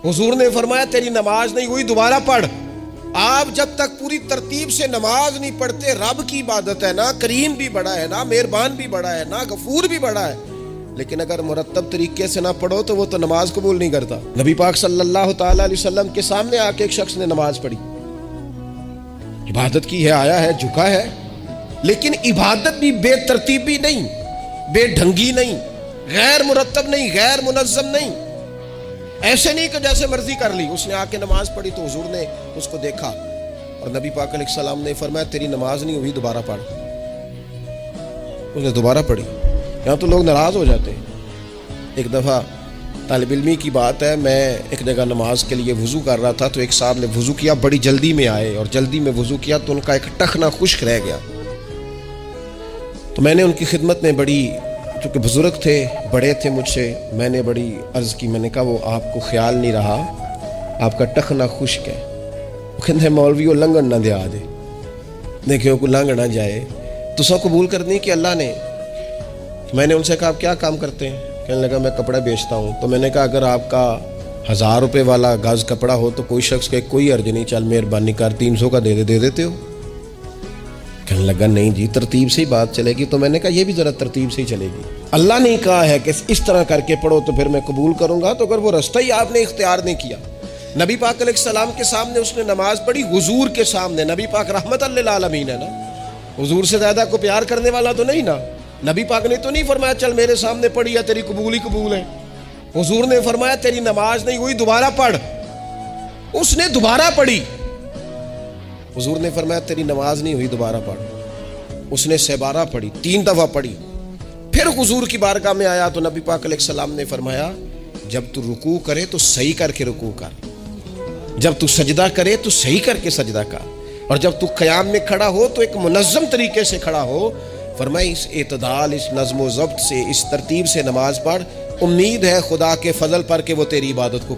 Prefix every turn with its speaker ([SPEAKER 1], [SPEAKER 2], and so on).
[SPEAKER 1] हुजूर ने फरमाया तेरी नमाज नहीं हुई, दोबारा पढ़। आप जब तक पूरी तरतीब से नमाज नहीं पढ़ते, रब की इबादत है ना, करीम भी बड़ा है ना, मेहरबान भी बड़ा है ना, गफूर भी बड़ा है, लेकिन अगर मुरत्तब तरीके से ना पढ़ो तो वो तो नमाज कबूल नहीं करता। नबी पाक सल्लल्लाहु ताला अलैहि वसल्लम के सामने आके एक शख्स ने नमाज पढ़ी, इबादत की है, आया है, झुका है, लेकिन इबादत भी बेतरतीबी नहीं, बेढंगी नहीं, गैर मुरत्तब नहीं, गैर मुनज़्ज़म नहीं, ऐसे नहीं कि जैसे मर्जी कर ली। उसने आके नमाज पढ़ी तो हुजूर ने उसको देखा और नबी पाक अलैहिस्सलाम ने फरमाया तेरी नमाज नहीं हुई, दोबारा पढ़। उसने दोबारा पढ़ी। यहाँ तो लोग नाराज हो जाते हैं। एक दफ़ा तालिब इल्मी की बात है, मैं एक जगह नमाज के लिए वज़ू कर रहा था तो एक साहब ने वज़ू किया, बड़ी जल्दी में आए और जल्दी में वज़ू किया तो उनका एक टखना खुश्क रह गया। तो मैंने उनकी खिदमत में बड़ी, चूँकि बुजुर्ग थे, बड़े थे मुझसे, मैंने बड़ी अर्ज़ की, मैंने कहा वो आपको ख्याल नहीं रहा, आपका टखना खुश्क है। वो कहते हैं मौलवी वो लंघन ना दिया दे, देखियो को लंघ ना जाए। तो सब कबूल करनी कि अल्लाह ने। मैंने उनसे कहा आप क्या काम करते हैं? कहने लगा मैं कपड़ा बेचता हूँ। तो मैंने कहा अगर आपका 1000 रुपये वाला गज़ कपड़ा हो तो कोई शख्स कहे कोई अर्ज नहीं, चल मेहरबानी कर 300 का दे देते हो? कहने लगा नहीं जी, तरतीब से ही बात चलेगी। तो मैंने कहा ये भी ज़रा तरतीब से ही चलेगी। अल्लाह ने कहा है कि इस तरह करके पढ़ो तो फिर मैं कबूल करूँगा। तो अगर वो रास्ता ही आपने इख्तियार नहीं किया, नबी पाक अलैहिस्सलाम के सामने उसने नमाज पढ़ी, हुजूर के सामने। नबी पाक रहमतल लिल आलमीन है ना, हुजूर से ज़्यादा को प्यार करने वाला तो नहीं ना। नबी पाक ने तो नहीं फरमाया चल मेरे सामने पढ़ी या तेरी कबूल ही कबूल है। हुजूर ने फरमाया तेरी नमाज नहीं हुई, दोबारा पढ़। उसने दोबारा पढ़ी। हुजूर ने फरमाया तेरी नमाज नहीं हुई, दोबारा पढ़। उसने 12 पढ़ी, 3 दफ़ा पढ़ी। फिर हुजूर की बारगाह में आया तो नबी पाक अलैहिस्सलाम ने फरमाया जब तू रुकू करे तो सही करके रुकू कर, जब तू सजदा करे तो सही करके सजदा कर, और जब तू क़याम में खड़ा हो तो एक मुनज़्ज़म तरीके से खड़ा हो। फरमाई इस एतदाल, इस नज़्म व ज़ब्त से, इस तरतीब से नमाज पढ़, उम्मीद है खुदा के फजल पर कि वो तेरी इबादत को